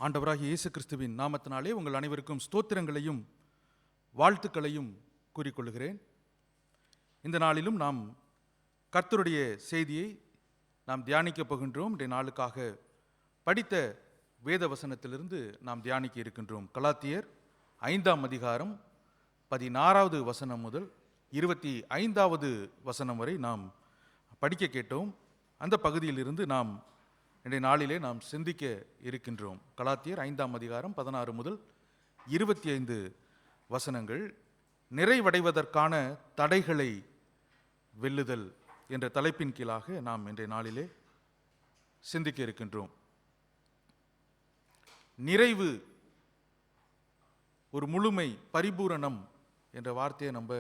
ஆண்டவராகிய இயேசு கிறிஸ்துவின் நாமத்தினாலே உங்கள் அனைவருக்கும் ஸ்தோத்திரங்களையும் வாழ்த்துக்களையும் கூறிக்கொள்கிறேன். இந்த நாளிலும் நாம் கர்த்தருடைய செய்தியை நாம் தியானிக்கப் போகின்றோம். இன்றைய நாளுக்காக படித்த வேத வசனத்திலிருந்து நாம் தியானிக்க இருக்கின்றோம். கலாத்தியர் 5ஆம் அதிகாரம் 16வது வசனம் முதல் 25வது வசனம் வரை நாம் படிக்க கேட்டோம். அந்த பகுதியிலிருந்து நாம் இன்றைய நாளிலே நாம் சிந்திக்க இருக்கின்றோம். கலாத்தியர் 5ஆம் அதிகாரம் 16 முதல் 25 வசனங்கள். நிறைவடைவதற்கான தடைகளை வெல்லுதல் என்ற தலைப்பின் கீழாக நாம் இன்றைய நாளிலே சிந்திக்க இருக்கின்றோம். நிறைவு, ஒரு முழுமை, பரிபூரணம் என்ற வார்த்தையை நம்ம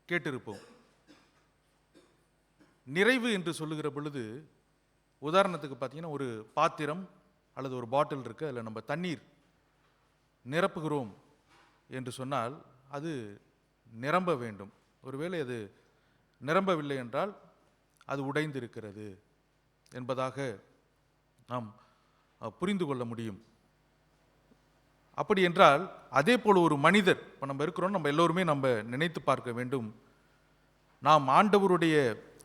கேட்டிருப்போம். நிறைவு என்று சொல்லுகிற பொழுது, உதாரணத்துக்கு பார்த்தீங்கன்னா, ஒரு பாத்திரம் அல்லது ஒரு பாட்டில் இருக்குது, அதில் நம்ம தண்ணீர் நிரப்புகிறோம் என்று சொன்னால் அது நிரம்ப வேண்டும். ஒருவேளை அது நிரம்பவில்லை என்றால் அது உடைந்திருக்கிறது என்பதாக நாம் புரிந்து கொள்ள முடியும். அப்படி என்றால் அதே போல் ஒரு மனிதர், இப்போ நம்ம இருக்கிறோம், நம்ம எல்லோருமே நம்ம நினைத்து பார்க்க வேண்டும். நாம் ஆண்டவருடைய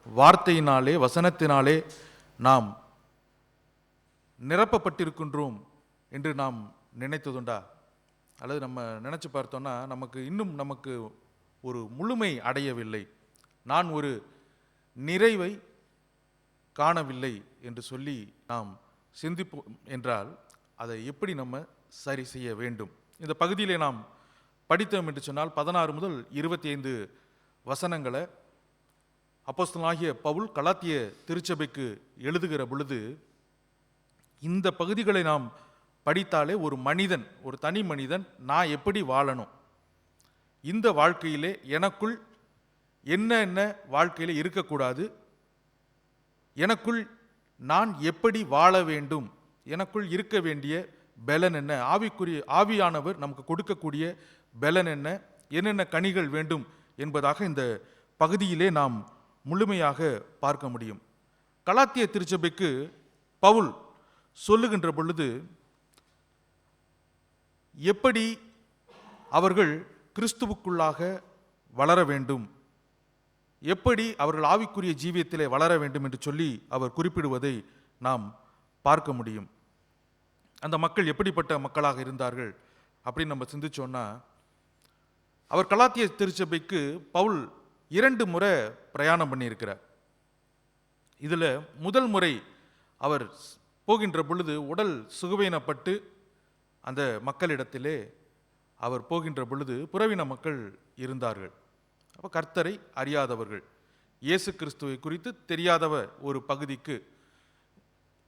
வார்த்தையினாலே, வசனத்தினாலே நாம் நிரப்பப்பட்டிருக்கின்றோம் என்று நாம் நினைத்ததுண்டா? அல்லது நம்ம நினச்சி பார்த்தோன்னா நமக்கு ஒரு முழுமை அடையவில்லை, நான் ஒரு நிறைவை காணவில்லை என்று சொல்லி நாம் சிந்திப்போம் என்றால் அதை எப்படி நம்ம சரி செய்ய வேண்டும்? இந்த பகுதியிலே நாம் படித்தோம் என்று சொன்னால் 16 முதல் 25 வசனங்களை அப்போஸ்தலனாகிய பவுல் கலாத்திய திருச்சபைக்கு எழுதுகிற பொழுது, இந்த பகுதிகளை நாம் படித்தாலே ஒரு மனிதன், ஒரு தனி மனிதன், நான் எப்படி வாழணும், இந்த வாழ்க்கையிலே எனக்குள் என்ன வாழ்க்கையிலே இருக்கக்கூடாது, எனக்குள் நான் எப்படி வாழ வேண்டும், எனக்குள் இருக்க வேண்டிய பலன் என்ன, ஆவியானவர் நமக்கு கொடுக்கக்கூடிய பலன் என்னென்ன கனிகள் வேண்டும் என்பதாக இந்த பகுதியிலே நாம் முழுமையாக பார்க்க முடியும். கலாத்திய திருச்சபைக்கு பவுல் சொல்லுகின்ற பொழுது எப்படி அவர்கள் கிறிஸ்துவுக்குள்ளாக வளர வேண்டும், எப்படி அவர்கள் ஆவிக்குரிய ஜீவியத்திலே வளர வேண்டும் என்று சொல்லி அவர் குறிப்பிடுவதை நாம் பார்க்க முடியும். அந்த மக்கள் எப்படிப்பட்ட மக்களாக இருந்தார்கள் அப்படின்னு நம்ம சிந்திச்சோன்னா, அவர் கலாத்திய திருச்சபைக்கு பவுல் 2 முறை பிரயாணம் பண்ணியிருக்கிறார். இதில் முதல் முறை அவர் போகின்ற பொழுது உடல் சுகவீனப்பட்டு அந்த மக்களிடத்திலே அவர் போகின்ற பொழுது புறவின மக்கள் இருந்தார்கள். அப்போ கர்த்தரை அறியாதவர்கள், இயேசு கிறிஸ்துவை குறித்து தெரியாதவ ஒரு பகுதிக்கு,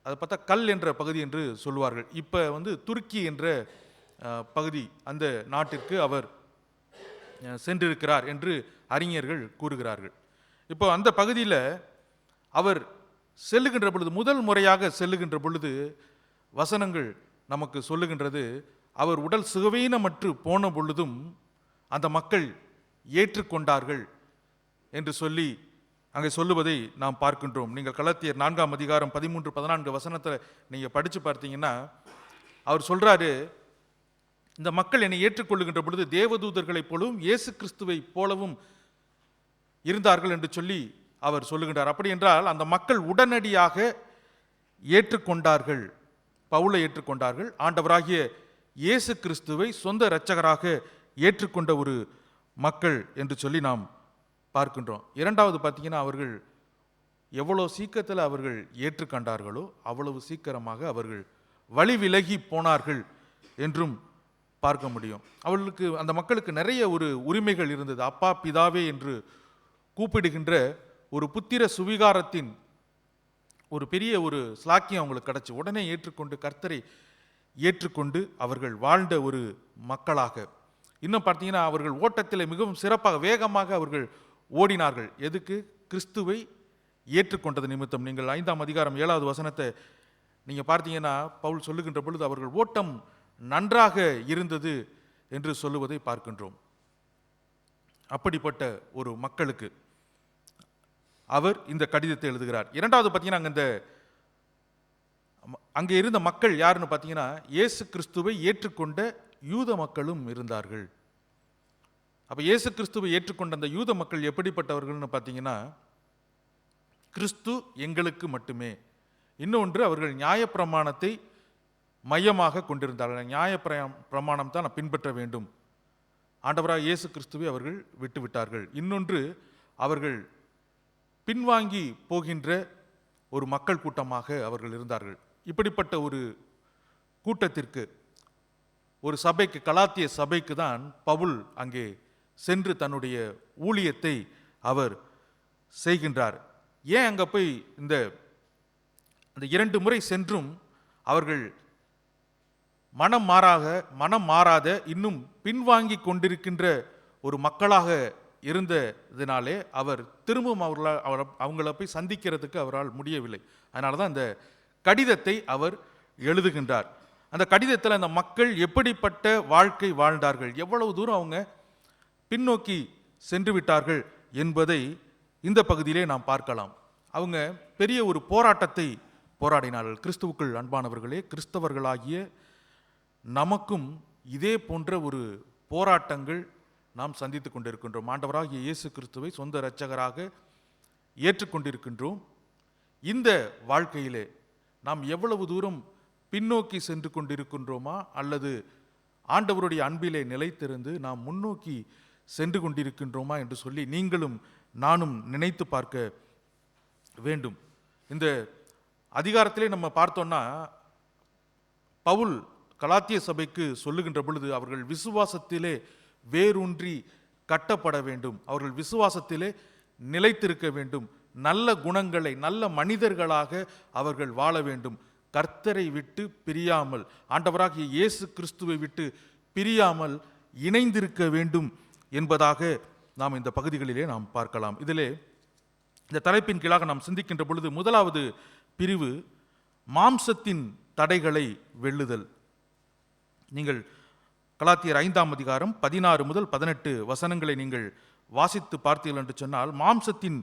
அதை பார்த்தா கல் என்ற பகுதி என்று சொல்வார்கள். இப்போ துருக்கி என்ற பகுதி, அந்த நாட்டிற்கு அவர் சென்றிருக்கிறார் என்று அறிஞர்கள் கூறுகிறார்கள். இப்போ அந்த பகுதியில் அவர் செல்லுகின்ற பொழுது, முதல் முறையாக செல்லுகின்ற பொழுது வசனங்கள் நமக்கு சொல்லுகின்றது, அவர் உடல் சுகவீனமற்று போன பொழுதும் அந்த மக்கள் ஏற்றுக்கொண்டார்கள் என்று சொல்லி அங்கே சொல்லுவதை நாம் பார்க்கின்றோம். நீங்கள் கலாத்தியர் 4ஆம் அதிகாரம் 13-14 வசனத்தை நீங்கள் படித்து பார்த்தீங்கன்னா, அவர் சொல்கிறாரு, இந்த மக்கள் என்னை ஏற்றுக்கொள்ளுகின்ற பொழுது தேவதூதர்களைப் போலவும் இயேசு கிறிஸ்துவை போலவும் இருந்தார்கள் என்று சொல்லி அவர் சொல்லுகின்றார். அப்படி என்றால் அந்த மக்கள் உடனடியாக ஏற்றுக்கொண்டார்கள், பவுலை ஏற்றுக்கொண்டார்கள், ஆண்டவராகிய இயேசு கிறிஸ்துவை சொந்த இரட்சகராக ஏற்றுக்கொண்ட ஒரு மக்கள் என்று சொல்லி நாம் பார்க்கின்றோம். இரண்டாவது பார்த்தீங்கன்னா, அவர்கள் எவ்வளோ சீக்கிரத்தில் அவர்கள் ஏற்றுக்கொண்டார்களோ அவ்வளவு சீக்கிரமாக அவர்கள் வழி விலகி போனார்கள் என்றும் பார்க்க முடியும். அவர்களுக்கு, அந்த மக்களுக்கு நிறைய ஒரு உரிமைகள் இருந்தது. அப்பா பிதாவே என்று கூப்பிடுகின்ற ஒரு புத்திர சுவிகாரத்தின் ஒரு பெரிய ஒரு ஸ்லாக்கியம் அவங்களுக்கு கிடச்சி, உடனே ஏற்றுக்கொண்டு கர்த்தரை ஏற்றுக்கொண்டு அவர்கள் வாழ்ந்த ஒரு மக்களாக. இன்னும் பார்த்தீங்கன்னா, அவர்கள் ஓட்டத்தில் மிகவும் சிறப்பாக வேகமாக அவர்கள் ஓடினார்கள். எதுக்கு? கிறிஸ்துவை ஏற்றுக்கொண்டது நிமித்தம். நீங்கள் 5ஆம் அதிகாரம் 7வது வசனத்தை நீங்கள் பார்த்தீங்கன்னா, பவுல் சொல்லுகின்ற பொழுது அவர்கள் ஓட்டம் நன்றாக இருந்தது என்று சொல்லுவதை பார்க்கின்றோம். அப்படிப்பட்ட ஒரு மக்களுக்கு அவர் இந்த கடிதத்தை எழுதுகிறார். இரண்டாவது பார்த்தீங்கன்னா, இந்த அங்கே இருந்த மக்கள் யாருன்னு பார்த்தீங்கன்னா, இயேசு கிறிஸ்துவை ஏற்றுக்கொண்ட யூத மக்களும் இருந்தார்கள். அப்போ இயேசு கிறிஸ்துவை ஏற்றுக்கொண்ட அந்த யூத மக்கள் எப்படிப்பட்டவர்கள்னு பார்த்தீங்கன்னா, கிறிஸ்து எங்களுக்கு மட்டுமே. இன்னொன்று, அவர்கள் நியாயப்பிரமாணத்தை மையமாக கொண்டிருந்தார்கள். பிரமாணம் தான் பின்பற்ற வேண்டும். ஆண்டவராக இயேசு கிறிஸ்துவை அவர்கள் விட்டுவிட்டார்கள். இன்னொன்று, அவர்கள் பின்வாங்கி போகின்ற ஒரு மக்கள் கூட்டமாக அவர்கள் இருந்தார்கள். இப்படிப்பட்ட ஒரு கூட்டத்திற்கு, ஒரு சபைக்கு, கலாத்திய சபைக்கு தான் பவுல் அங்கே சென்று தன்னுடைய ஊழியத்தை அவர் செய்கின்றார். ஏன் அங்கே போய் இந்த 2 முறை சென்றும் அவர்கள் மனம் மாறாத இன்னும் பின்வாங்கி கொண்டிருக்கின்ற ஒரு மக்களாக இருந்ததினாலே அவர் திரும்பவும் அவங்கள போய் சந்திக்கிறதுக்கு அவரால் முடியவில்லை. அதனால தான் இந்த கடிதத்தை அவர் எழுதுகின்றார். அந்த கடிதத்தில் அந்த மக்கள் எப்படிப்பட்ட வாழ்க்கை வாழ்ந்தார்கள், எவ்வளவு தூரம் அவங்க பின்னோக்கி சென்று விட்டார்கள் என்பதை இந்த பகுதியிலே நாம் பார்க்கலாம். அவங்க பெரிய ஒரு போராட்டத்தை போராடினார்கள். கிறிஸ்துவுக்குள் அன்பானவர்களே, கிறிஸ்தவர்களாகிய நமக்கும் இதே போன்ற ஒரு போராட்டங்கள் நாம் சந்தித்து கொண்டிருக்கின்றோம். ஆண்டவராகிய இயேசு கிறிஸ்துவை சொந்த இரட்சகராக ஏற்றுக்கொண்டிருக்கின்றோம். இந்த வாழ்க்கையிலே நாம் எவ்வளவு தூரம் பின்னோக்கி சென்று கொண்டிருக்கின்றோமா, அல்லது ஆண்டவருடைய அன்பிலே நிலைத்திருந்து நாம் முன்னோக்கி சென்று கொண்டிருக்கின்றோமா என்று சொல்லி நீங்களும் நானும் நினைத்து பார்க்க வேண்டும். இந்த அதிகாரத்திலே நம்ம பார்த்தோம்னா, பவுல் கலாத்திய சபைக்கு சொல்லுகின்ற பொழுது அவர்கள் விசுவாசத்திலே வேரூன்றி கட்டப்பட வேண்டும், அவர்கள் விசுவாசத்திலே நிலைத்திருக்க வேண்டும், நல்ல குணங்களை, நல்ல மனிதர்களாக அவர்கள் வாழ வேண்டும், கர்த்தரை விட்டு பிரியாமல், ஆண்டவராகிய இயேசு கிறிஸ்துவை விட்டு பிரியாமல் இணைந்திருக்க வேண்டும் என்பதாக நாம் இந்த பகுதிகளிலே நாம் பார்க்கலாம். இதிலே இந்த தலைப்பின் கீழாக நாம் சிந்திக்கின்ற பொழுது முதலாவது பிரிவு மாம்சத்தின் தடைகளை வெல்லுதல். நீங்கள் கலாத்தியர் 5ஆம் அதிகாரம் 16 முதல் 18 வசனங்களை நீங்கள் வாசித்து பார்த்தீர்கள் என்று சொன்னால், மாம்சத்தின்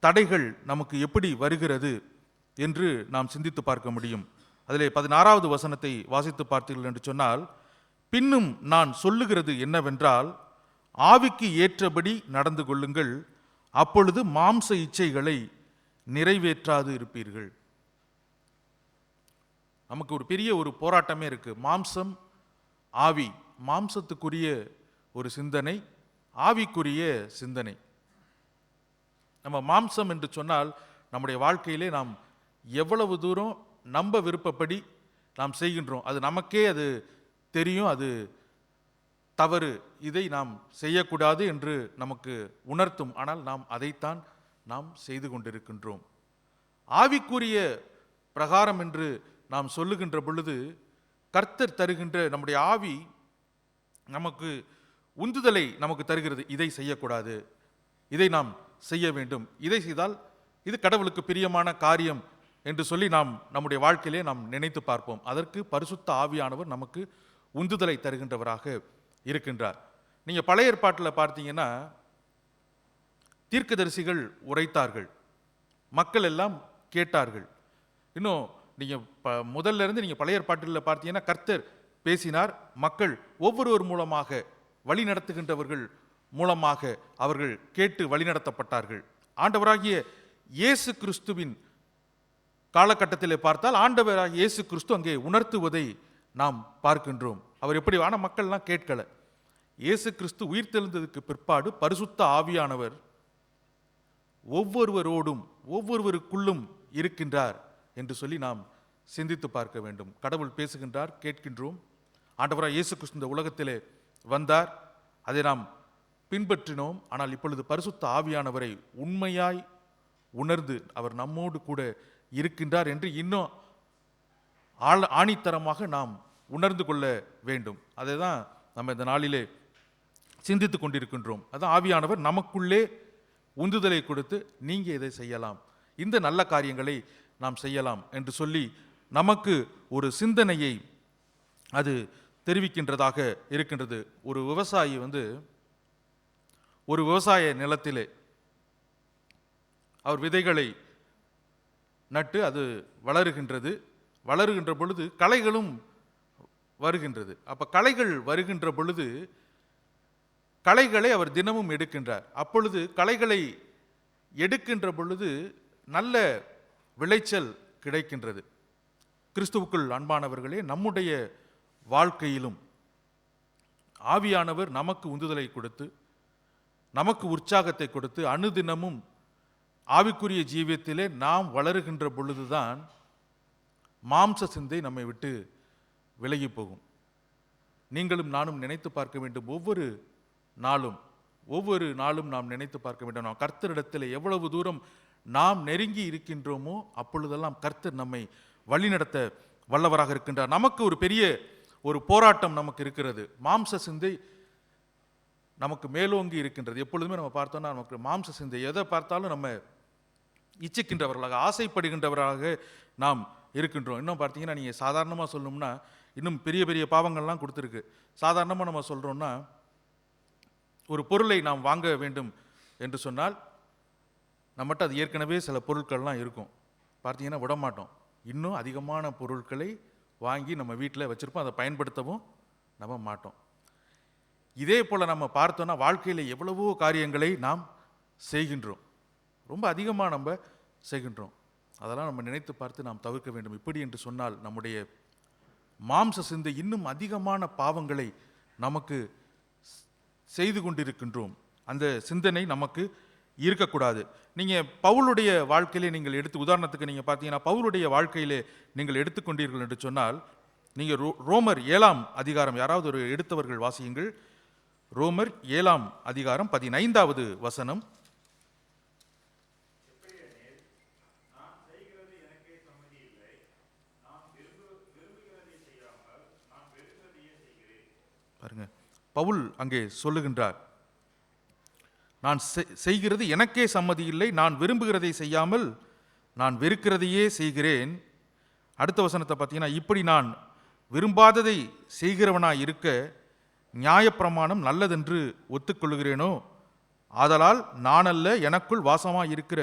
தடைகள் நமக்கு எப்படி வருகிறது என்று நாம் சிந்தித்து பார்க்க முடியும். அதிலே 16வது வசனத்தை வாசித்து பார்த்தீர்கள் என்று சொன்னால், பின்னும் நான் சொல்லுகிறது என்னவென்றால், ஆவிக்கு ஏற்றபடி நடந்து கொள்ளுங்கள், அப்பொழுது மாம்ச இச்சைகளை நிறைவேற்றாது இருப்பீர்கள். நமக்கு ஒரு பெரிய ஒரு போராட்டமே இருக்கு. மாம்சம், ஆவி. மாம்சத்துக்குரிய ஒரு சிந்தனை, ஆவிக்குரிய சிந்தனை. நம்ம மாம்சம் என்று சொன்னால் நம்முடைய வாழ்க்கையிலே நாம் எவ்வளவு தூரம் நம்ப விருப்பப்படி நாம் செய்கின்றோம், அது நமக்கே அது தெரியும், அது தவறு, இதை நாம் செய்யக்கூடாது என்று நமக்கு உணர்த்தும். ஆனால் நாம் அதைத்தான் நாம் செய்து கொண்டிருக்கின்றோம். ஆவிக்குரிய பிரகாரம் என்று நாம் சொல்லுகின்ற பொழுது, கர்த்தர் தருகின்ற நம்முடைய ஆவி நமக்கு உந்துதலை நமக்கு தருகிறது. இதை செய்யக்கூடாது, இதை நாம் செய்ய வேண்டும், இதை செய்தால் இது கடவுளுக்கு பிரியமான காரியம் என்று சொல்லி நாம் நம்முடைய வாழ்க்கையிலே நாம் நினைத்து பார்ப்போம். அதற்கு பரிசுத்த ஆவியானவர் நமக்கு உந்துதலை தருகின்றவராக இருக்கின்றார். நீங்க பழைய ஏற்பாட்டில் பார்த்தீங்கன்னா, தீர்க்கதரிசிகள் உரைத்தார்கள், மக்கள் எல்லாம் கேட்டார்கள். இன்னும் நீங்க முதல்ல இருந்து நீங்க பழைய ஏற்பாட்டில் பார்த்தீங்கன்னா, கர்த்தர் பேசினார், மக்கள் ஒவ்வொருவர் மூலமாக, வழி நடத்துகின்றவர்கள் மூலமாக அவர்கள் கேட்டு வழிநடத்தப்பட்டார்கள். ஆண்டவராகிய இயேசு கிறிஸ்துவின் காலகட்டத்தில் பார்த்தால், ஆண்டவராகிய இயேசு கிறிஸ்து அங்கே உணர்த்துவதை நாம் பார்க்கின்றோம். அவர் எப்படி, ஆன மக்கள்லாம் கேட்கல. இயேசு கிறிஸ்து உயிர்த்தெழுந்ததுக்கு பிற்பாடு பரிசுத்த ஆவியானவர் ஒவ்வொருவரோடும் ஒவ்வொருவருக்குள்ளும் இருக்கின்றார் என்று சொல்லி நாம் சிந்தித்து பார்க்க வேண்டும். கடவுள் பேசுகின்றார், கேட்கின்றோம். ஆண்டவராக இயேசு கிறிஸ்து இந்த உலகத்திலே வந்தார், அதை நாம் பின்பற்றினோம். ஆனால் இப்பொழுது பரிசுத்த ஆவியானவரை உண்மையாய் உணர்ந்து அவர் நம்மோடு கூட இருக்கின்றார் என்று இன்னும் ஆணித்தரமாக நாம் உணர்ந்து கொள்ள வேண்டும். அதை தான் நம்ம இந்த நாளிலே சிந்தித்து கொண்டிருக்கின்றோம். அதான் ஆவியானவர் நமக்குள்ளே உந்துதலை கொடுத்து, நீங்க இதை செய்யலாம், இந்த நல்ல காரியங்களை நாம் செய்யலாம் என்று சொல்லி நமக்கு ஒரு சிந்தனையை அது தெரிவிக்கின்றதாக இருக்கின்றது. ஒரு விவசாயி ஒரு விவசாய நிலத்திலே அவர் விதைகளை நட்டு அது வளருகின்றது. வளருகின்ற பொழுது களைகளும் வருகின்றது. அப்ப களைகள் வருகின்ற பொழுது களைகளை அவர் தினமும் எடுக்கின்றார். அப்பொழுது களைகளை எடுக்கின்ற பொழுது நல்ல விளைச்சல் கிடைக்கின்றது. கிறிஸ்துவுக்குள் அன்பானவர்களே, நம்முடைய வாழ்க்கையிலும் ஆவியானவர் நமக்கு உந்துதலை கொடுத்து, நமக்கு உற்சாகத்தை கொடுத்து, அனுதினமும் ஆவிக்குரிய ஜீவியத்திலே நாம் வளருகின்ற பொழுதுதான் மாம்ச சிந்தை நம்மை விட்டு விலகி போகும். நீங்களும் நானும் நினைத்து பார்க்க வேண்டும். ஒவ்வொரு நாளும் நாம் நினைத்து பார்க்க வேண்டும். நாம் கர்த்தரிடத்தில் எவ்வளவு தூரம் நாம் நெருங்கி இருக்கின்றோமோ அப்பொழுதெல்லாம் கர்த்தர் நம்மை வழிநடத்த வல்லவராக இருக்கின்றார். நமக்கு ஒரு பெரிய ஒரு போராட்டம் நமக்கு இருக்கிறது. மாம்ச சிந்தை நமக்கு மேலோங்கி இருக்கின்றது. எப்பொழுதுமே நம்ம பார்த்தோம்னா நமக்கு மாம்ச சிந்தை, எதை பார்த்தாலும் நம்ம இச்சிக்கின்றவர்களாக, ஆசைப்படுகின்றவராக நாம் இருக்கின்றோம். இன்னும் பார்த்தீங்கன்னா, நீங்கள் சாதாரணமாக சொல்லணும்னா இன்னும் பெரிய பெரிய பாவங்கள்லாம் கொடுத்துருக்கு. சாதாரணமாக நம்ம சொல்கிறோம்னா, ஒரு பொருளை நாம் வாங்க வேண்டும் என்று சொன்னால் நம்மகிட்ட அது ஏற்கனவே சில பொருட்கள்லாம் இருக்கும். பார்த்தீங்கன்னா விடமாட்டோம். இன்னும் அதிகமான பொருட்களை வாங்கி நம்ம வீட்டில் வச்சுருப்போம். அதை பயன்படுத்தவும் நம்ம மாட்டோம். இதே போல் நம்ம பார்த்தோன்னா வாழ்க்கையில் எவ்வளவோ காரியங்களை நாம் செய்கின்றோம். ரொம்ப அதிகமாக நம்ம செய்கின்றோம். அதெல்லாம் நம்ம நினைத்து பார்த்து நாம் தவிர்க்க வேண்டும். இப்படி என்று சொன்னால் நம்முடைய மாம்ச சிந்தை இன்னும் அதிகமான பாவங்களை நமக்கு செய்து கொண்டிருக்கின்றோம். அந்த சிந்தனை நமக்கு இருக்கக்கூடாது. நீங்கள் பவுலுடைய வாழ்க்கையிலே நீங்கள் எடுத்து, உதாரணத்துக்கு நீங்கள் பார்த்தீங்கன்னா, பவுலுடைய வாழ்க்கையிலே நீங்கள் எடுத்துக்கொண்டீர்கள் என்று சொன்னால், நீங்கள் ரோமர் 7ஆம் அதிகாரம், யாராவது ஒரு எடுத்தவர்கள் வாசியுங்கள். ரோமர் 7ஆம் அதிகாரம் 15வது வசனம். பாருங்க, பவுல் அங்கே சொல்லுகின்றார், நான் செய்கிறது எனக்கே சம்மதி இல்லை, நான் விரும்புகிறதை செய்யாமல் நான் வெறுக்கிறதையே செய்கிறேன். அடுத்த வசனத்தை பார்த்தீங்கன்னா, இப்படி நான் விரும்பாததை செய்கிறவனாய் இருக்க நியாயப்பிரமாணம் நல்லதென்று ஒத்துக்கொள்கிறேனோ, ஆதலால் நானல்ல எனக்குள் வாசமாய் இருக்கிற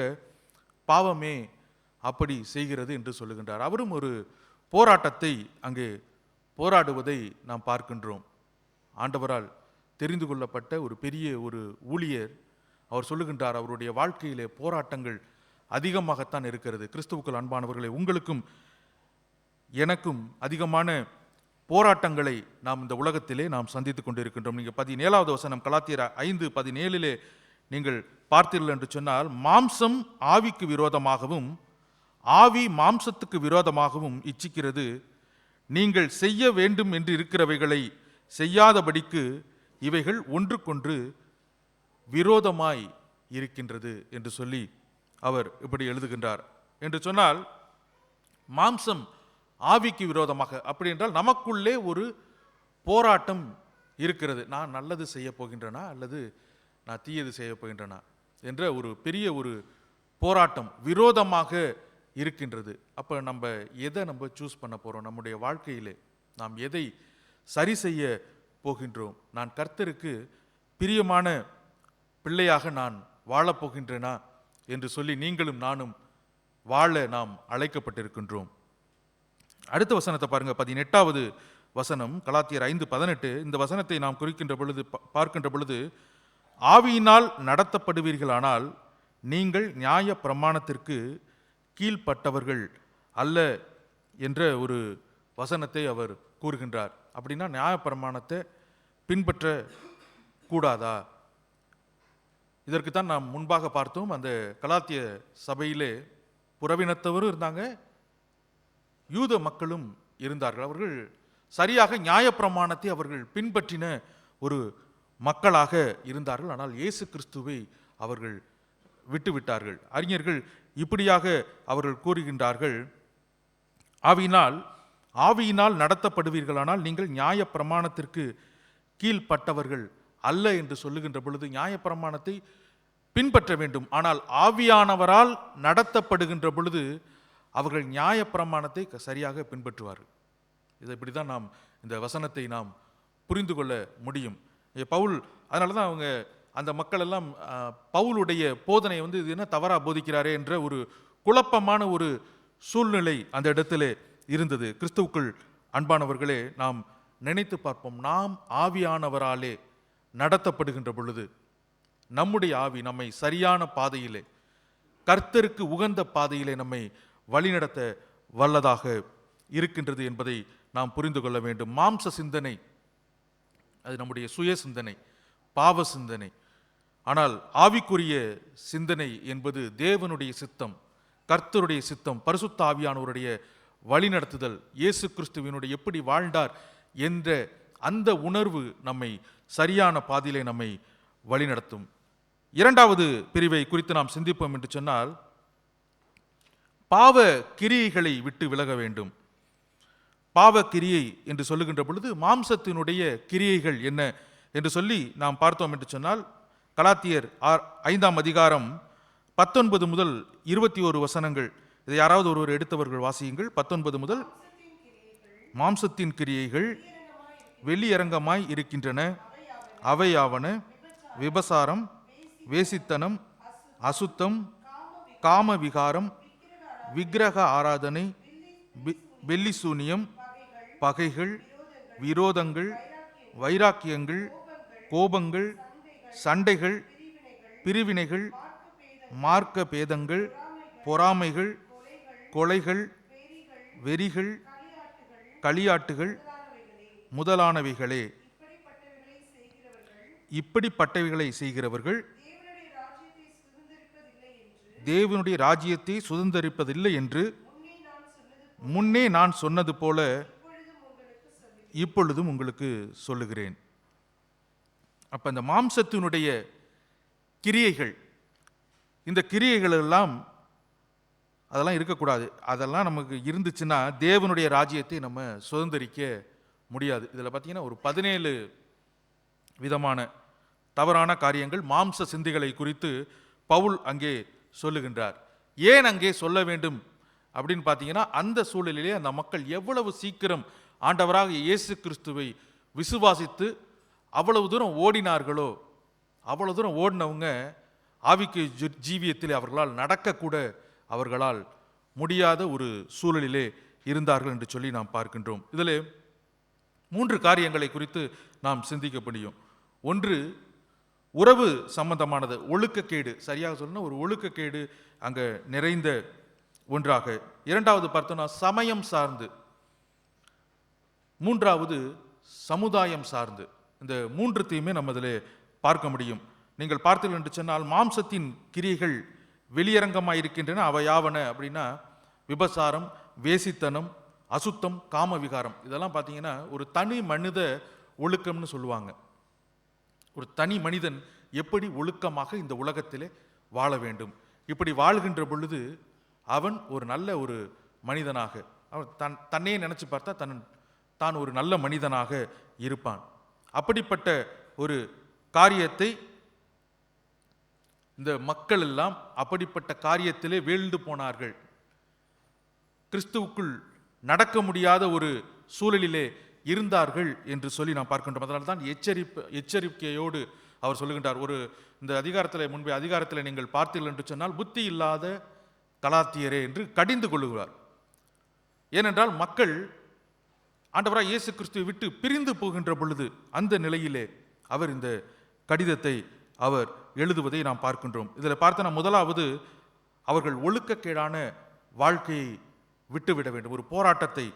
பாவமே அப்படி செய்கிறது என்று சொல்லுகின்றார். அவரும் ஒரு போராட்டத்தை அங்கே போராடுவதை நாம் பார்க்கின்றோம். ஆண்டவரால் தெரிந்து கொள்ளப்பட்ட ஒரு பெரிய ஒரு ஊழியர், அவர் சொல்லுகின்றார், அவருடைய வாழ்க்கையிலே போராட்டங்கள் அதிகமாகத்தான் இருக்கிறது. கிறிஸ்துவுக்குள் அன்பானவர்களே, உங்களுக்கும் எனக்கும் அதிகமான போராட்டங்களை நாம் இந்த உலகத்திலே நாம் சந்தித்துக் கொண்டிருக்கின்றோம். நீங்கள் 17வது வசனம், கலாத்தியர் 5:17 நீங்கள் பார்த்தீர்கள் என்று சொன்னால், மாம்சம் ஆவிக்கு விரோதமாகவும் ஆவி மாம்சத்துக்கு விரோதமாகவும் இச்சிக்கிறது. நீங்கள் செய்ய வேண்டும் என்று இருக்கிறவைகளை செய்யாதபடிக்கு இவைகள் ஒன்றுக்கொன்று விரோதமாய் இருக்கின்றது என்று சொல்லி அவர் இப்படி எழுதுகின்றார். என்று சொன்னால், மாம்சம் ஆவிக்கு விரோதமாக, அப்படி என்றால் நமக்குள்ளே ஒரு போராட்டம் இருக்கிறது. நான் நல்லது செய்ய போகின்றனா அல்லது நான் தீயது செய்ய போகின்றனா என்ற ஒரு பெரிய ஒரு போராட்டம் விரோதமாக இருக்கின்றது. அப்போ நம்ம எதை நம்ம சூஸ் பண்ண போகிறோம்? நம்முடைய வாழ்க்கையிலே நாம் எதை சரி செய்ய போகின்றோம்? நான் கர்த்தருக்கு பிரியமான பிள்ளையாக நான் வாழப்போகின்றேனா என்று சொல்லி நீங்களும் நானும் வாழ நாம் அழைக்கப்பட்டிருக்கின்றோம். அடுத்த வசனத்தை பாருங்க, 18வது வசனம், கலாத்தியர் 5:18. இந்த வசனத்தை நாம் குறிக்கின்ற பொழுது, பார்க்கின்ற பொழுது, ஆவியினால் நடத்தப்படுவீர்களானால் நீங்கள் நியாய பிரமாணத்திற்கு கீழ்ப்பட்டவர்கள் அல்ல என்ற ஒரு வசனத்தை அவர் கூறுகின்றார். அப்படின்னா நியாய பிரமாணத்தை பின்பற்ற கூடாதா? இதற்குத்தான் நாம் முன்பாக பார்த்தோம். அந்த கலாத்திய சபையிலே புறவினத்தவரும் இருந்தாங்க, யூத மக்களும் இருந்தார்கள். அவர்கள் சரியாக நியாயப்பிரமாணத்தை அவர்கள் பின்பற்றின ஒரு மக்களாக இருந்தார்கள். ஆனால் இயேசு கிறிஸ்துவை அவர்கள் விட்டுவிட்டார்கள். அறிஞர்கள் இப்படியாக அவர்கள் கூறுகின்றார்கள், ஆவியினால் நடத்தப்படுவீர்களானால் நீங்கள் நியாய பிரமாணத்திற்கு கீழ்ப்பட்டவர்கள் அல்ல என்று சொல்லுகின்ற பொழுது நியாயப்பிரமாணத்தை பின்பற்ற வேண்டும். ஆனால் ஆவியானவரால் நடத்தப்படுகின்ற பொழுது அவர்கள் நியாயப்பிரமாணத்தை சரியாக பின்பற்றுவார்கள். இதை இப்படி தான் நாம் இந்த வசனத்தை நாம் புரிந்து கொள்ள முடியும். பவுல் அதனால தான் அவங்க அந்த மக்கள் எல்லாம் பவுலுடைய போதனை இது என்ன தவறாக போதிக்கிறாரே என்ற ஒரு குழப்பமான ஒரு சூழ்நிலை அந்த இடத்துல இருந்தது. கிறிஸ்துவுக்குள் அன்பானவர்களே, நாம் நினைத்து பார்ப்போம். நாம் ஆவியானவராலே நடத்தப்படுகின்ற பொழுது நம்முடைய ஆவி நம்மை சரியான பாதையிலே, கர்த்தருக்கு உகந்த பாதையிலே நம்மை வழிநடத்த வல்லதாக இருக்கின்றது என்பதை நாம் புரிந்து கொள்ள வேண்டும். மாம்ச சிந்தனை அது நம்முடைய சுய சிந்தனை, பாவ சிந்தனை. ஆனால் ஆவிக்குரிய சிந்தனை என்பது தேவனுடைய சித்தம், கர்த்தருடைய சித்தம், பரிசுத்த ஆவியானவருடைய வழிநடத்துதல், இயேசு கிறிஸ்துவினுடைய எப்படி வாழ்ந்தார் என்ற அந்த உணர்வு நம்மை சரியான பாதையிலே நம்மை வழிநடத்தும். இரண்டாவது பிரிவை குறித்து நாம் சிந்திப்போம் என்று சொன்னால், பாவ கிரியைகளை விட்டு விலக வேண்டும். பாவ கிரியை என்று சொல்லுகின்ற பொழுது மாம்சத்தினுடைய கிரியைகள் என்ன என்று சொல்லி நாம் பார்த்தோம் என்று சொன்னால், கலாத்தியர் 5ஆம் அதிகாரம் 19 முதல் 21 வசனங்கள். இதை யாராவது ஒருவர் எடுத்தவர்கள் வாசியுங்கள். 19 முதல். மாம்சத்தின் கிரியைகள் வெளியரங்கமாய் இருக்கின்றன. அவையாவன விபசாரம், வேசித்தனம், அசுத்தம், காம விகாரம், விக்கிரக ஆராதனை, வெள்ளிசூனியம், பகைகள், விரோதங்கள், வைராக்கியங்கள், கோபங்கள், சண்டைகள், பிரிவினைகள், மார்க்க பேதங்கள், பொறாமைகள், கொலைகள், வெறிகள், களியாட்டுகள் முதலானவைகளே. இப்படிப்பட்டவைகளை செய்கிறவர்கள் தேவனுடைய ராஜ்யத்தை சுதந்தரிப்பதில்லை என்று முன்னே நான் சொன்னது போல இப்பொழுதும் உங்களுக்கு சொல்லுகிறேன். அப்ப இந்த மாம்சத்தினுடைய கிரியைகள், இந்த கிரியைகள் எல்லாம் அதெல்லாம் இருக்கக்கூடாது. அதெல்லாம் நமக்கு இருந்துச்சுன்னா தேவனுடைய ராஜ்யத்தை நம்ம சுதந்தரிக்க முடியாது. இதில் பார்த்தீங்கன்னா ஒரு 17 விதமான தவறான காரியங்கள், மாம்ச சிந்தைகளை குறித்து பவுல் அங்கே சொல்லுகின்றார். ஏன் அங்கே சொல்ல வேண்டும் அப்படின்னு பார்த்தீங்கன்னா, அந்த சூழலிலே அந்த மக்கள் எவ்வளவு சீக்கிரம் ஆண்டவராக இயேசு கிறிஸ்துவை விசுவாசித்து அவ்வளவு தூரம் ஓடினார்களோ, அவ்வளவு தூரம் ஓடினவங்க ஆவிக்கு ஜீவியத்தில் அவர்களால் நடக்கக்கூட அவர்களால் முடியாத ஒரு சூழலிலே இருந்தார்கள் என்று சொல்லி நாம் பார்க்கின்றோம். இதில் 3 காரியங்களை குறித்து நாம் சிந்திக்க முடியும். ஒன்று, உறவு சம்பந்தமானது, ஒழுக்கக்கேடு. சரியாக சொல்லணும், ஒரு ஒழுக்கக்கேடு அங்கே நிறைந்த ஒன்றாக. இரண்டாவது பார்த்தோம்னா சமயம் சார்ந்து. மூன்றாவது சமுதாயம் சார்ந்து. இந்த 3த்தையுமே நம்ம இதில் பார்க்க முடியும். நீங்கள் பார்த்தீர்கள் என்று சொன்னால், மாம்சத்தின் கிரியைகள் வெளியரங்கமாக இருக்கின்றன. அவையாவன அப்படின்னா விபசாரம், வேசித்தனம், அசுத்தம், காம விகாரம். இதெல்லாம் பார்த்தீங்கன்னா ஒரு தனி மனித ஒழுக்கம்னு சொல்லுவாங்க. ஒரு தனி மனிதன் எப்படி ஒழுக்கமாக இந்த உலகத்திலே வாழ வேண்டும், இப்படி வாழ்கின்ற பொழுது அவன் ஒரு நல்ல ஒரு மனிதனாக, அவன் தன்னையே நினைச்சு பார்த்தா தான் ஒரு நல்ல மனிதனாக இருப்பான். அப்படிப்பட்ட ஒரு காரியத்தை இந்த மக்கள் எல்லாம் அப்படிப்பட்ட காரியத்திலே வீழ்ந்து போனார்கள். கிறிஸ்துவுக்குள் நடக்க முடியாத ஒரு சூழலிலே இருந்தார்கள் என்று சொல்லி நாம் பார்க்கின்றோம். அதனால தான் எச்சரிக்கையோடு அவர் சொல்லுகின்றார். இந்த அதிகாரத்தில், முன்பே அதிகாரத்தில் நீங்கள் பார்த்தீர்கள் என்று சொன்னால், புத்தி இல்லாத கலாத்தியரே என்று கடிந்து கொள்ளுகிறார். ஏனென்றால் மக்கள் ஆண்டவராக இயேசு கிறிஸ்துவை விட்டு பிரிந்து போகின்ற பொழுது அந்த நிலையிலே அவர் இந்த கடிதத்தை அவர் எழுதுவதை நாம் பார்க்கின்றோம். இதில் பார்த்தோன்னா, முதலாவது அவர்கள் ஒழுக்கக்கேடான வாழ்க்கையை விட்டுவிட வேண்டும், ஒரு போராட்டத்தை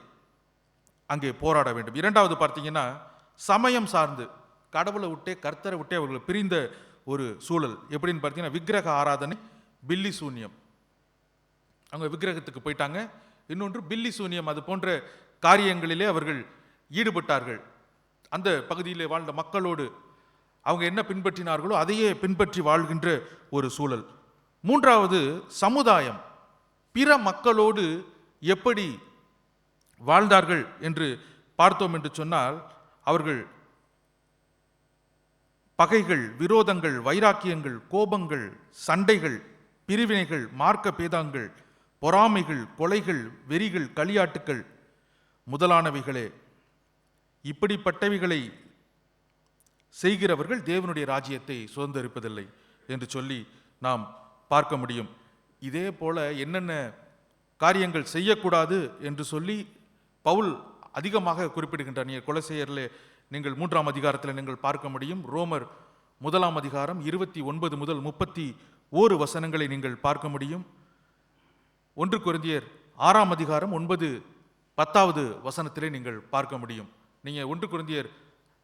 அங்கே போராட வேண்டும். இரண்டாவது பார்த்தீங்கன்னா, சமயம் சார்ந்து கடவுளை விட்டே, கர்த்தரை விட்டே அவர்கள் பிரிந்த ஒரு சூழல். எப்படின்னு பார்த்தீங்கன்னா, விக்கிரக ஆராதனை, பில்லி சூன்யம். அவங்க விக்கிரகத்துக்கு போயிட்டாங்க. இன்னொன்று பில்லி சூன்யம், அது போன்ற காரியங்களிலே அவர்கள் ஈடுபட்டார்கள். அந்த பகுதியிலே வாழ்ந்த மக்களோடு அவங்க என்ன பின்பற்றினார்களோ அதையே பின்பற்றி வாழ்கின்ற ஒரு சூழல். மூன்றாவது சமுதாயம், பிற மக்களோடு எப்படி வாழ்ந்தார்கள் என்று பார்த்தோம் என்று சொன்னால், அவர்கள் பகைகள், விரோதங்கள், வைராக்கியங்கள், கோபங்கள், சண்டைகள், பிரிவினைகள், மார்க்க பேதங்கள், பொறாமைகள், கொலைகள், வெறிகள், களியாட்டுக்கள் முதலானவைகளே. இப்படிப்பட்டவைகளை செய்கிறவர்கள் தேவனுடைய ராஜ்யத்தை சுதந்தரிப்பதில்லை என்று சொல்லி நாம் பார்க்க முடியும். இதே போல என்னென்ன காரியங்கள் செய்யக்கூடாது என்று சொல்லி பவுல் அதிகமாக குறிப்பிடுகின்றார். நீங்கள் கொலோசையரிலே நீங்கள் 3ஆம் அதிகாரத்தில் நீங்கள் பார்க்க முடியும். ரோமர் 1ஆம் அதிகாரம் 29 முதல் 31 வசனங்களை நீங்கள் பார்க்க முடியும். 1 கொரிந்தியர் 6ஆம் அதிகாரம் 9, 10வது வசனத்திலே நீங்கள் பார்க்க முடியும். நீங்கள் 1 கொரிந்தியர்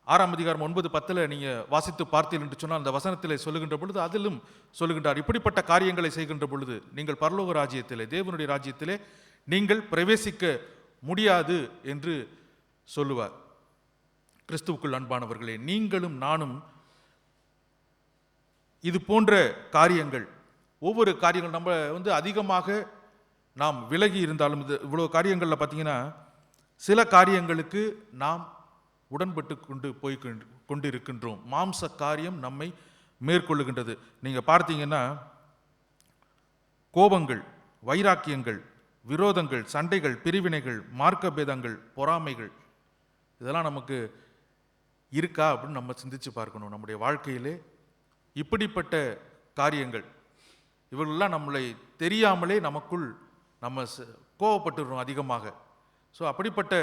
6ஆம் அதிகாரம் 9, 10 நீங்கள் வாசித்து பார்த்தீர்கள் என்று சொன்னால் அந்த வசனத்திலே சொல்லுகின்ற பொழுது அதிலும் சொல்லுகின்றார், இப்படிப்பட்ட காரியங்களை செய்கின்ற பொழுது நீங்கள் பரலோக ராஜ்யத்திலே, தேவனுடைய ராஜ்யத்திலே நீங்கள் பிரவேசிக்க முடியாது என்று சொல்லுவார். கிறிஸ்துவுக்குள் அன்பானவர்களே, நீங்களும் நானும் இது போன்ற காரியங்கள், ஒவ்வொரு காரியங்கள் நம்ம அதிகமாக நாம் விலகி இருந்தாலும், இது இவ்வளோ காரியங்களில் பார்த்தீங்கன்னா சில காரியங்களுக்கு நாம் உடன்பட்டு கொண்டு இருக்கின்றோம். மாம்ச காரியம் நம்மை மேற்கொள்ளுகின்றது. நீங்கள் பார்த்தீங்கன்னா கோபங்கள், வைராக்கியங்கள், விரோதங்கள், சண்டைகள், பிரிவினைகள், மார்க்க பேதங்கள், பொறாமைகள், இதெல்லாம் நமக்கு இருக்கா அப்படின்னு நம்ம சிந்திச்சு பார்க்கணும். நம்முடைய வாழ்க்கையிலே இப்படிப்பட்ட காரியங்கள், இவர்களெல்லாம் நம்மளை தெரியாமலே நமக்குள் நம்ம கோபப்பட்டுறோம் அதிகமாக. ஸோ அப்படிப்பட்ட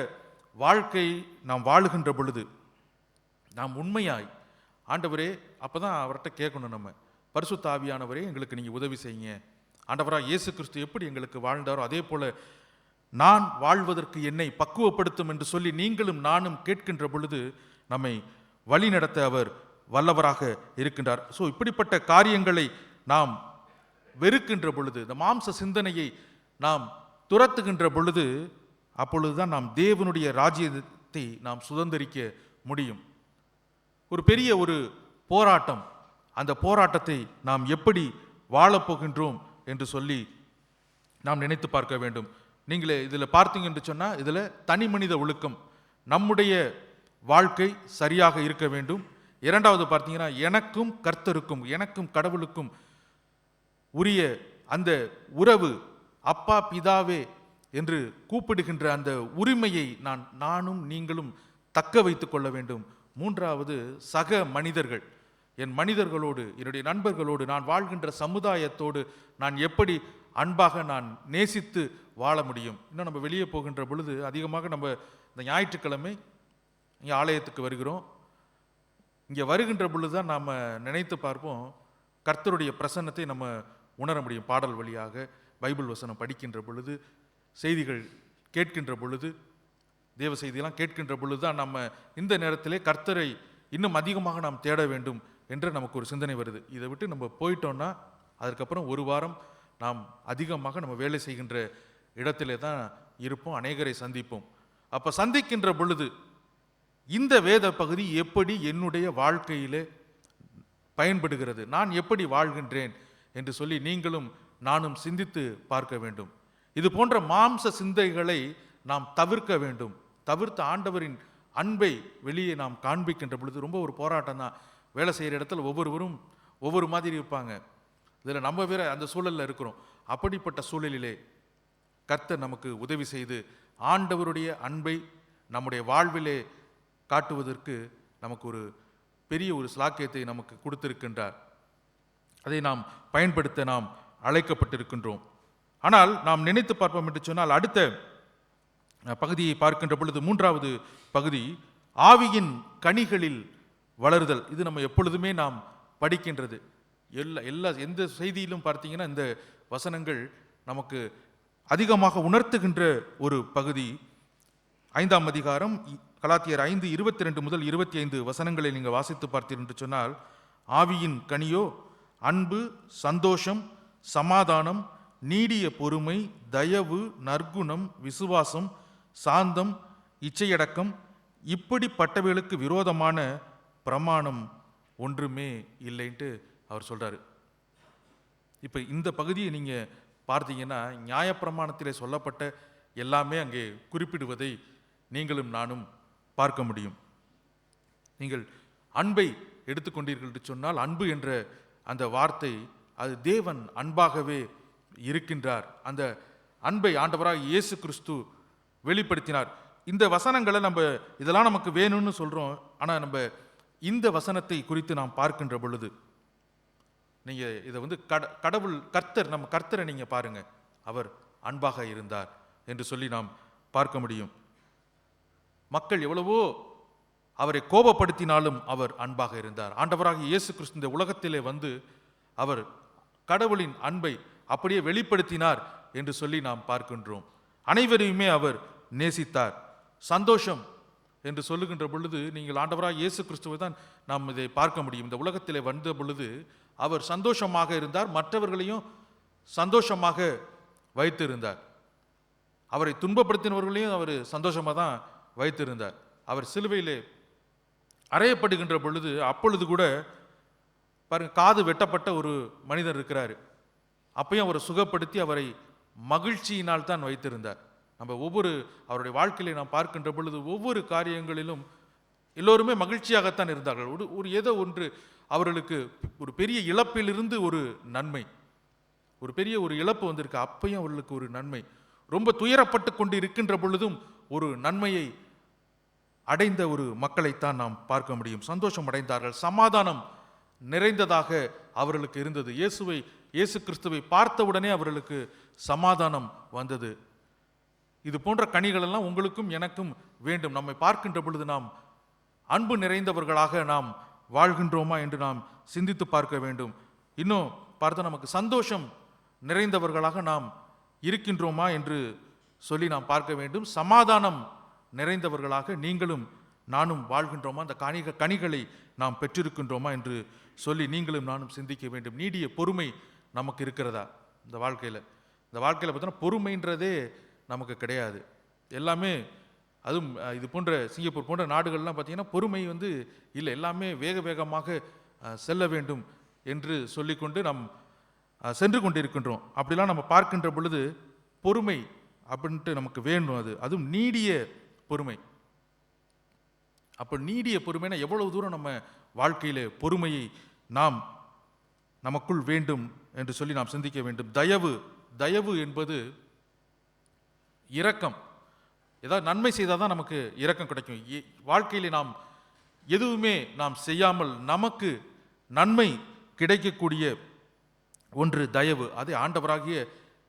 வாழ்க்கை நாம் வாழுகின்ற பொழுது நாம் உண்மையாய், ஆண்டவரே, அப்போ தான் அவர்கிட்ட கேட்கணும், நம்ம பரிசுத்த ஆவியானவரே எங்களுக்கு நீங்கள் உதவி செய்யுங்க. ஆண்டவராக இயேசு கிறிஸ்து எப்படி எங்களுக்கு வாழ்ந்தாரோ அதே போல நான் வாழ்வதற்கு என்னை பக்குவப்படுத்தும் என்று சொல்லி நீங்களும் நானும் கேட்கின்ற பொழுது நம்மை வழி நடத்த அவர் வல்லவராக இருக்கின்றார். ஸோ இப்படிப்பட்ட காரியங்களை நாம் வெறுக்கின்ற பொழுது, இந்த மாம்ச சிந்தனையை நாம் துரத்துகின்ற பொழுது, அப்பொழுதுதான் நாம் தேவனுடைய ராஜ்யத்தை நாம் சுதந்திரிக்க முடியும். ஒரு பெரிய ஒரு போராட்டம், அந்த போராட்டத்தை நாம் எப்படி வாழப்போகின்றோம் என்று சொல்லி நாம் நினைத்து பார்க்க வேண்டும். நீங்களே இதில் பார்த்தீங்க என்று சொன்னால், இதில் தனி மனித ஒழுக்கம், நம்முடைய வாழ்க்கை சரியாக இருக்க வேண்டும். இரண்டாவது பார்த்தீங்கன்னா, எனக்கும் கர்த்தருக்கும், எனக்கும் கடவுளுக்கும் உரிய அந்த உறவு, அப்பா பிதாவே என்று கூப்பிடுகின்ற அந்த உரிமையை நானும் நீங்களும் தக்க வைத்துக் கொள்ள வேண்டும். மூன்றாவது, சக மனிதர்கள், என் மனிதர்களோடு, என்னுடைய நண்பர்களோடு, நான் வாழ்கின்ற சமுதாயத்தோடு நான் எப்படி அன்பாக நான் நேசித்து வாழ முடியும். இன்னும் நம்ம வெளியே போகின்ற பொழுது அதிகமாக நம்ம இந்த ஞாயிற்றுக்கிழமை இங்கே ஆலயத்துக்கு வருகிறோம். இங்கே வருகின்ற பொழுது தான் நாம் நினைத்து பார்ப்போம், கர்த்தருடைய பிரசன்னத்தை நம்ம உணர முடியும். பாடல் வழியாக, பைபிள் வசனம் படிக்கின்ற பொழுது, செய்திகள் கேட்கின்ற பொழுது, தேவ செய்தியெல்லாம் கேட்கின்ற பொழுது தான் நம்ம இந்த நேரத்திலே கர்த்தரை இன்னும் அதிகமாக நாம் தேட வேண்டும் என்று நமக்கு ஒரு சிந்தனை வருது. இதை விட்டு நம்ம போயிட்டோம்னா அதுக்கப்புறம் ஒரு வாரம் நாம் அதிகமாக நம்ம வேலை செய்கின்ற இடத்திலே தான் இருப்போம், அநேகரை சந்திப்போம். அப்போ சந்திக்கின்ற பொழுது இந்த வேத பகுதி எப்படி என்னுடைய வாழ்க்கையிலே பயன்படுகிறது, நான் எப்படி வாழ்கின்றேன் என்று சொல்லி நீங்களும் நானும் சிந்தித்து பார்க்க வேண்டும். இது போன்ற மாம்ச சிந்தைகளை நாம் தவிர்க்க வேண்டும். தவிர்த்து ஆண்டவரின் அன்பை வெளியே நாம் காண்பிக்கின்ற பொழுது ரொம்ப ஒரு போராட்டம் தான். வேலை செய்கிற இடத்துல ஒவ்வொருவரும் ஒவ்வொரு மாதிரி இருப்பாங்க. இதில் நம்ம வேற அந்த சூழலில் இருக்கிறோம். அப்படிப்பட்ட சூழலிலே கர்த்தர் நமக்கு உதவி செய்து ஆண்டவருடைய அன்பை நம்முடைய வாழ்விலே காட்டுவதற்கு நமக்கு ஒரு பெரிய ஒரு ஸ்லாக்கியத்தை நமக்கு கொடுத்திருக்கின்றார். அதை நாம் பயன்படுத்த நாம் அழைக்கப்பட்டிருக்கின்றோம். ஆனால் நாம் நினைத்து பார்ப்போம் என்று சொன்னால், அடுத்த பகுதியை பார்க்கின்ற பொழுது மூன்றாவது பகுதி ஆவியின் கனிகளில் வளருதல். இது நம்ம எப்பொழுதுமே நாம் படிக்கின்றது. எந்த செய்தியிலும் பார்த்தீங்கன்னா இந்த வசனங்கள் நமக்கு அதிகமாக உணர்த்துகின்ற ஒரு பகுதி. 5ஆம் அதிகாரம் கலாத்தியர் 5:22 முதல் 25 வசனங்களை நீங்கள் வாசித்து பார்த்தீர்கள் என்று சொன்னால், ஆவியின் கனியோ அன்பு, சந்தோஷம், சமாதானம், நீடிய பொறுமை, தயவு, நற்குணம், விசுவாசம், சாந்தம், இச்சையடக்கம், இப்படிப்பட்டவைகளுக்கு விரோதமான பிரமாணம் ஒன்றுமே இல்லைன்ட்டு அவர் சொல்றாரு. இப்போ இந்த பகுதியை நீங்கள் பார்த்தீங்கன்னா, நியாயப்பிரமாணத்திலே சொல்லப்பட்ட எல்லாமே அங்கே குறிப்பிடுவதை நீங்களும் நானும் பார்க்க முடியும். நீங்கள் அன்பை எடுத்துக்கொண்டீர்கள் என்று சொன்னால், அன்பு என்ற அந்த வார்த்தை, அது தேவன் அன்பாகவே இருக்கின்றார். அந்த அன்பை ஆண்டவராக இயேசு கிறிஸ்து வெளிப்படுத்தினார். இந்த வசனங்களை நம்ம இதெல்லாம் நமக்கு வேணும்னு சொல்கிறோம். ஆனால் நம்ம இந்த வசனத்தை குறித்து நாம் பார்க்கின்ற பொழுது, நீங்கள் இதை கடவுள் கர்த்தர், நம்ம கர்த்தரை நீங்கள் பாருங்கள், அவர் அன்பாக இருந்தார் என்று சொல்லி நாம் பார்க்க முடியும். மக்கள் எவ்வளவோ அவரை கோபப்படுத்தினாலும் அவர் அன்பாக இருந்தார். ஆண்டவராகிய இயேசு கிறிஸ்து இந்த உலகத்திலே வந்து அவர் கடவுளின் அன்பை அப்படியே வெளிப்படுத்தினார் என்று சொல்லி நாம் பார்க்கின்றோம். அனைவரையுமே அவர் நேசித்தார். சந்தோஷம் என்று சொல்லுகின்ற பொழுது நீங்கள் ஆண்டவராக இயேசு கிறிஸ்துவை தான் நாம் இதை பார்க்க முடியும். இந்த உலகத்திலே வந்த பொழுது அவர் சந்தோஷமாக இருந்தார், மற்றவர்களையும் சந்தோஷமாக வைத்திருந்தார். அவரை துன்பப்படுத்தினவர்களையும் அவர் சந்தோஷமாக தான் வைத்திருந்தார். அவர் சிலுவையிலே அறையப்படுகின்ற பொழுது அப்பொழுது கூட பாருங்க, காது வெட்டப்பட்ட ஒரு மனிதர் இருக்கிறார். அப்பையும் அவரை சுகப்படுத்தி அவரை மகிழ்ச்சியினால் தான் வைத்திருந்தார். நம்ம அவருடைய வாழ்க்கையில நாம் பார்க்கின்ற பொழுது ஒவ்வொரு காரியங்களிலும் எல்லோருமே மகிழ்ச்சியாகத்தான் இருந்தார்கள். ஒரு ஏதோ ஒன்று அவர்களுக்கு ஒரு பெரிய இழப்பிலிருந்து ஒரு நன்மை, ஒரு பெரிய ஒரு இழப்பு வந்திருக்கு, அப்பையும் அவர்களுக்கு ஒரு நன்மை. ரொம்ப துயரப்பட்டு கொண்டு இருக்கின்ற பொழுதும் ஒரு நன்மையை அடைந்த ஒரு மக்களைத்தான் நாம் பார்க்க முடியும். சந்தோஷம் அடைந்தார்கள், சமாதானம் நிறைந்ததாக அவர்களுக்கு இருந்தது. இயேசு கிறிஸ்துவை பார்த்தவுடனே அவர்களுக்கு சமாதானம் வந்தது. இது போன்ற கனிகள் எல்லாம் உங்களுக்கும் எனக்கும் வேண்டும். நம்மை பார்க்கின்ற பொழுது நாம் அன்பு நிறைந்தவர்களாக நாம் வாழ்கின்றோமா என்று நாம் சிந்தித்து பார்க்க வேண்டும். இன்னும் பார்த்தா நமக்கு சந்தோஷம் நிறைந்தவர்களாக நாம் இருக்கின்றோமா என்று சொல்லி நாம் பார்க்க வேண்டும். சமாதானம் நிறைந்தவர்களாக நீங்களும் நானும் வாழ்கின்றோமா, அந்த கனிகளை நாம் பெற்றிருக்கின்றோமா என்று சொல்லி நீங்களும் நானும் சிந்திக்க வேண்டும். நீடிய பொறுமை நமக்கு இருக்கிறதா இந்த வாழ்க்கையில்? இந்த வாழ்க்கையில் பார்த்தோன்னா பொறுமைன்றதே நமக்கு கிடையாது. எல்லாமே அதுவும் இது போன்ற சிங்கப்பூர் போன்ற நாடுகள்லாம் பார்த்தீங்கன்னா பொறுமை இல்லை, எல்லாமே வேகமாக செல்ல வேண்டும் என்று சொல்லிக்கொண்டு நாம் சென்று கொண்டிருக்கின்றோம். அப்படிலாம் நம்ம பார்க்கின்ற பொழுது பொறுமை அப்படின்ட்டு நமக்கு வேண்டும். அதுவும் நீடிய பொறுமை. அப்போ நீடிய பொறுமைனா எவ்வளவு தூரம் நம்ம வாழ்க்கையில் பொறுமையை நாம் நமக்குள் வேண்டும் என்று சொல்லி நாம் சிந்திக்க வேண்டும். தயவு என்பது இரக்கம். ஏதாவது நன்மை செய்தால் தான் நமக்கு இரக்கம் கிடைக்கும். வாழ்க்கையிலே நாம் எதுவுமே நாம் செய்யாமல் நமக்கு நன்மை கிடைக்கக்கூடிய ஒன்று தயவு. அதை ஆண்டவராகிய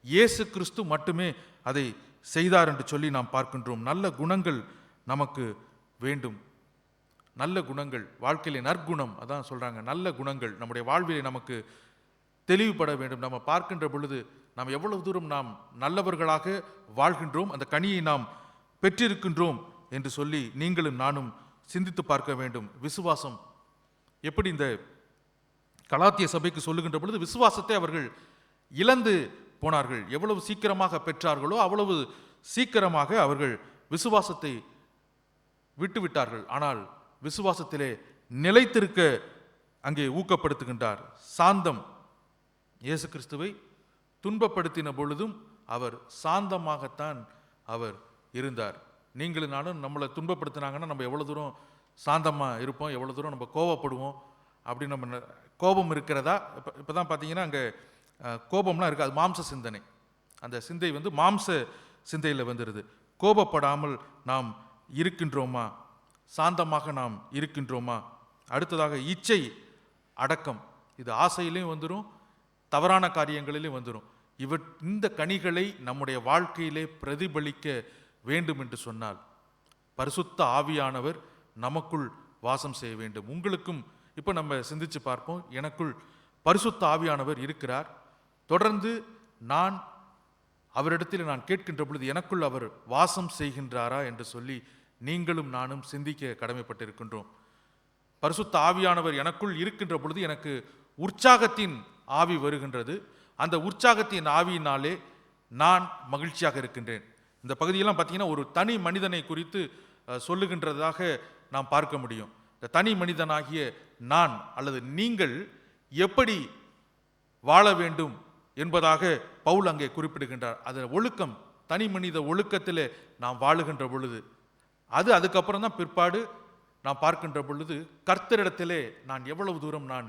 இயேசு கிறிஸ்து மட்டுமே அதை செய்தார் என்று சொல்லி நாம் பார்க்கின்றோம். நல்ல குணங்கள் நமக்கு வேண்டும். நல்ல குணங்கள் வாழ்க்கையிலே நற்குணம், அதான் சொல்றாங்க, நல்ல குணங்கள் நம்முடைய வாழ்விலே நமக்கு தெளிவுபட வேண்டும். நம்ம பார்க்கின்ற பொழுது நாம் எவ்வளவு தூரம் நாம் நல்லவர்களாக வாழ்கின்றோம், அந்த கனியை நாம் பெற்றிருக்கின்றோம் என்று சொல்லி நீங்களும் நானும் சிந்தித்து பார்க்க வேண்டும். விசுவாசம் எப்படி இந்த கலாத்திய சபைக்கு சொல்லுகின்ற பொழுது விசுவாசத்தை அவர்கள் இழந்து போனார்கள். எவ்வளவு சீக்கிரமாக பெற்றார்களோ அவ்வளவு சீக்கிரமாக அவர்கள் விசுவாசத்தை விட்டுவிட்டார்கள். ஆனால் விசுவாசத்திலே நிலைத்திருக்க அங்கே ஊக்கப்படுத்துகின்றார். சாந்தம். இயேசு கிறிஸ்துவை துன்பப்படுத்தின பொழுதும் அவர் சாந்தமாகத்தான் அவர் இருந்தார். நீங்களும் நானும் நம்மளை துன்பப்படுத்தினாங்கன்னா நம்ம எவ்வளோ தூரம் சாந்தமாக இருப்போம், எவ்வளோ தூரம் நம்ம கோபப்படுவோம். அப்படி நம்ம கோபம் இருக்கிறதா? இப்போ தான் பார்த்தீங்கன்னா அங்கே கோபம்லாம் இருக்குது, அது மாம்ச சிந்தனை. அந்த சிந்தை மாம்ச சிந்தையில் வந்துடுது. கோபப்படாமல் நாம் இருக்கின்றோமா? சாந்தமாக நாம் இருக்கின்றோமா? அடுத்ததாக இச்சை அடக்கம். இது ஆசையிலையும் வந்துடும், தவறான காரியங்களிலும் வந்துடும். இந்த கனிகளை நம்முடைய வாழ்க்கையிலே பிரதிபலிக்க வேண்டும் என்று சொன்னால் பரிசுத்த ஆவியானவர் நமக்குள் வாசம் செய்ய வேண்டும். உங்களுக்கும் இப்போ நம்ம சிந்திச்சு பார்ப்போம். எனக்குள் பரிசுத்த ஆவியானவர் இருக்கிறார். தொடர்ந்து நான் அவரிடத்தில் நான் கேட்கின்ற பொழுது எனக்குள் அவர் வாசம் செய்கின்றாரா என்று சொல்லி நீங்களும் நானும் சிந்திக்க கடமைப்பட்டிருக்கின்றோம். பரிசுத்த ஆவியானவர் எனக்குள் இருக்கின்ற பொழுது எனக்கு உற்சாகத்தின் ஆவி வருகின்றது. அந்த உற்சாகத்தின் ஆவியினாலே நான் மகிழ்ச்சியாக இருக்கின்றேன். இந்த பகுதியெல்லாம் பார்த்தீங்கன்னா ஒரு தனி மனிதனை குறித்து சொல்லுகின்றதாக நாம் பார்க்க முடியும். இந்த தனி மனிதனாகிய நான் அல்லது நீங்கள் எப்படி வாழ வேண்டும் என்பதாக பவுல் அங்கே குறிப்பிடுகின்றார். அது ஒழுக்கம், தனி மனித ஒழுக்கத்தில் நாம் வாழுகின்ற பொழுது அதுக்கப்புறம் தான் பிற்பாடு நாம் பார்க்கின்ற பொழுது கர்த்தரிடத்திலே நான் எவ்வளவு தூரம் நான்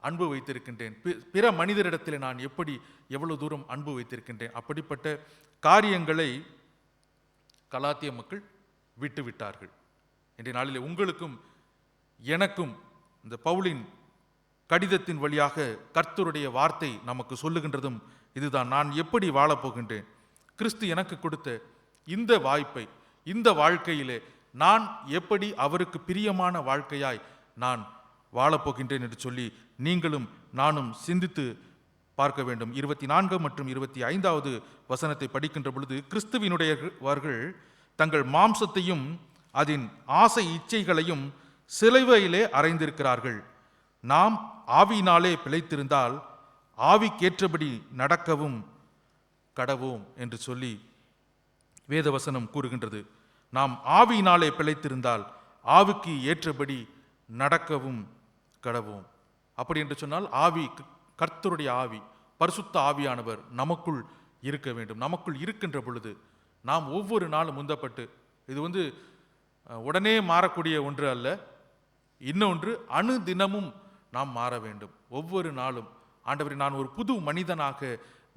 அன்பு வைத்திருக்கின்றேன், பிற மனிதரிடத்தில் நான் எவ்வளவு தூரம் அன்பு வைத்திருக்கின்றேன். அப்படிப்பட்ட காரியங்களை கலாத்திய மக்கள் விட்டுவிட்டார்கள். இன்றைய நாளிலே உங்களுக்கும் எனக்கும் இந்த பவுலின் கடிதத்தின் வழியாக கர்த்தருடைய வார்த்தை நமக்கு சொல்லுகின்றதும் இதுதான். நான் எப்படி வாழப்போகின்றேன்? கிறிஸ்து எனக்கு கொடுத்த இந்த வாய்ப்பை, இந்த வாழ்க்கையிலே நான் எப்படி அவருக்கு பிரியமான வாழ்க்கையாய் நான் வாழப்போகின்றேன் என்று சொல்லி நீங்களும் நானும் சிந்தித்து பார்க்க வேண்டும். 24 மற்றும் 25வது வசனத்தை படிக்கின்ற பொழுது, கிறிஸ்துவினுடையவர்கள் தங்கள் மாம்சத்தையும் அதன் ஆசை இச்சைகளையும் சிலுவையிலே அறைந்திருக்கிறார்கள். நாம் ஆவியினாலே பிழைத்திருந்தால் ஆவிக்கேற்றபடி நடக்கவும் கடவோம் என்று சொல்லி வேதவசனம் கூறுகின்றது. நாம் ஆவியினாலே பிழைத்திருந்தால் ஆவிக்கு ஏற்றபடி நடக்கவும் கடவோம். அப்படி என்று சொன்னால் ஆவி, கர்த்தருடைய ஆவி, பரிசுத்த ஆவியானவர் நமக்குள் இருக்க வேண்டும். நமக்குள் இருக்கின்ற பொழுது நாம் ஒவ்வொரு நாளும் முந்தப்பட்டு, இது உடனே மாறக்கூடிய ஒன்று அல்ல, இன்னொன்று அணுதினமும் நாம் மாற வேண்டும். ஒவ்வொரு நாளும் ஆண்டவரே, நான் ஒரு புது மனிதனாக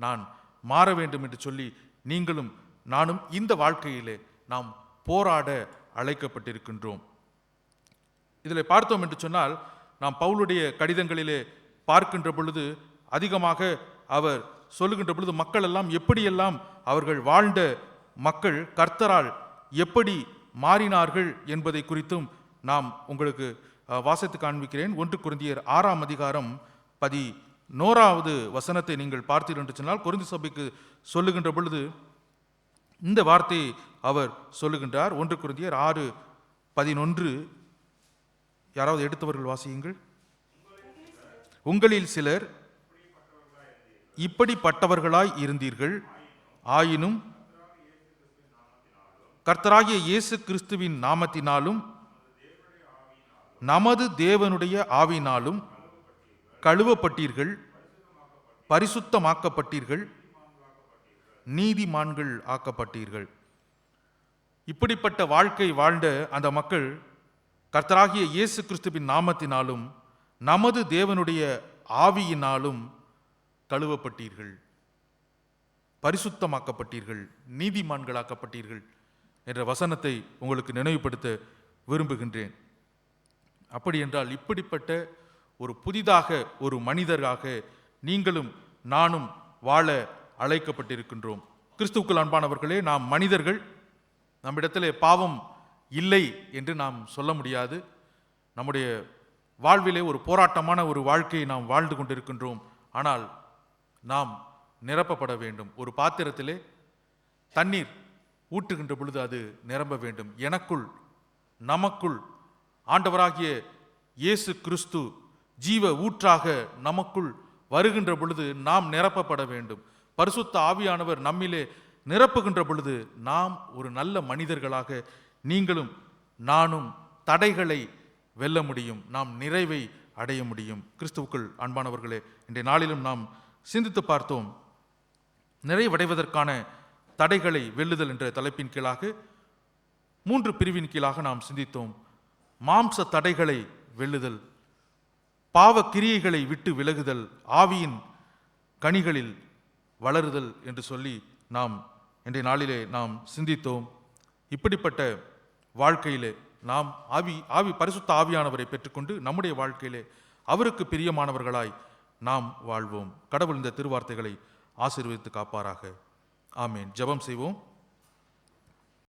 நான் மாற வேண்டும் என்று சொல்லி நீங்களும் நானும் இந்த வாழ்க்கையிலே நாம் போராட அழைக்கப்பட்டிருக்கின்றோம். இதில் பார்த்தோம் என்று சொன்னால், நாம் பவுலுடைய கடிதங்களிலே பார்க்கின்ற பொழுது அதிகமாக அவர் சொல்லுகின்ற பொழுது, மக்கள் எல்லாம் எப்படியெல்லாம் அவர்கள் வாழ்ந்த மக்கள் கர்த்தரால் எப்படி மாறினார்கள் என்பதை குறித்தும் நாம் உங்களுக்கு வாசித்து காண்பிக்கிறேன். 1 கொரிந்தியர் 6ஆம் அதிகாரம் 11வது வசனத்தை நீங்கள் பார்த்தீர்கள் என்று சொன்னால், கொரிந்தி சபைக்கு சொல்லுகின்ற பொழுது இந்த வார்த்தையை அவர் சொல்லுகின்றார். 1 கொரிந்தியர் 6:11. யாராவது எடுத்தவர்கள் வாசியுங்கள். உங்களில் சிலர் இப்படிப்பட்டவர்களாய் இருந்தீர்கள், ஆயினும் கர்த்தராகிய இயேசு கிறிஸ்துவின் நாமத்தினாலும் நமது தேவனுடைய ஆவியினாலும் கழுவப்பட்டீர்கள், பரிசுத்தமாக்கப்பட்டீர்கள், நீதிமான்கள் ஆக்கப்பட்டீர்கள். இப்படிப்பட்ட வாழ்க்கை வாழ்ந்த அந்த மக்கள் கர்த்தராகிய இயேசு கிறிஸ்துவின் நாமத்தினாலும் நமது தேவனுடைய ஆவியினாலும் கழுவப்பட்டீர்கள், பரிசுத்தமாக்கப்பட்டீர்கள், நீதிமான்களாக்கப்பட்டீர்கள் என்ற வசனத்தை உங்களுக்கு நினைவுபடுத்த விரும்புகின்றேன். அப்படி என்றால் இப்படிப்பட்ட ஒரு புதிதாக ஒரு மனிதராக நீங்களும் நானும் வாழ அழைக்கப்பட்டிருக்கின்றோம். கிறிஸ்துவுக்குள் அன்பானவர்களே, நாம் மனிதர்கள், நம்மிடத்திலே பாவம் இல்லை என்று நாம் சொல்ல முடியாது. நம்முடைய வாழ்விலே ஒரு போராட்டமான ஒரு வாழ்க்கையை நாம் வாழ்ந்து கொண்டிருக்கின்றோம். ஆனால் நாம் நிரப்பப்பட வேண்டும். ஒரு பாத்திரத்திலே தண்ணீர் ஊற்றுகின்ற பொழுது அது நிரம்ப வேண்டும். எனக்குள், நமக்குள் ஆண்டவராகிய இயேசு கிறிஸ்து ஜீவ ஊற்றாக நமக்குள் வருகின்ற பொழுது நாம் நிரப்பப்பட வேண்டும். பரிசுத்த ஆவியானவர் நம்மிலே நிரப்புகின்ற பொழுது நாம் ஒரு நல்ல மனிதர்களாக நீங்களும் நானும் தடைகளை வெல்ல முடியும், நாம் நிறைவை அடைய முடியும். கிறிஸ்துவுக்குள் அன்பானவர்களே, இன்றைய நாளிலும் நாம் சிந்தித்து பார்த்தோம். நிறைவடைவதற்கான தடைகளை வெல்லுதல் என்ற தலைப்பின் கீழாக 3 பிரிவின் கீழாக நாம் சிந்தித்தோம். மாம்ச தடைகளை வெல்லுதல், பாவ கிரியைகளை விட்டு விலகுதல், ஆவியின் கனிகளில் வளருதல் என்று சொல்லி நாம் இன்றைய நாளிலே நாம் சிந்தித்தோம். இப்படிப்பட்ட வாழ்க்கையிலே நாம் ஆவி பரிசுத்த ஆவியானவரை பெற்றுக்கொண்டு நம்முடைய வாழ்க்கையிலே அவருக்கு பிரியமானவர்களாய் நாம் வாழ்வோம். கடவுள் இந்த திருவார்த்தைகளை ஆசீர்வதித்து காப்பாராக. ஆமேன். ஜெபம் செய்வோம்.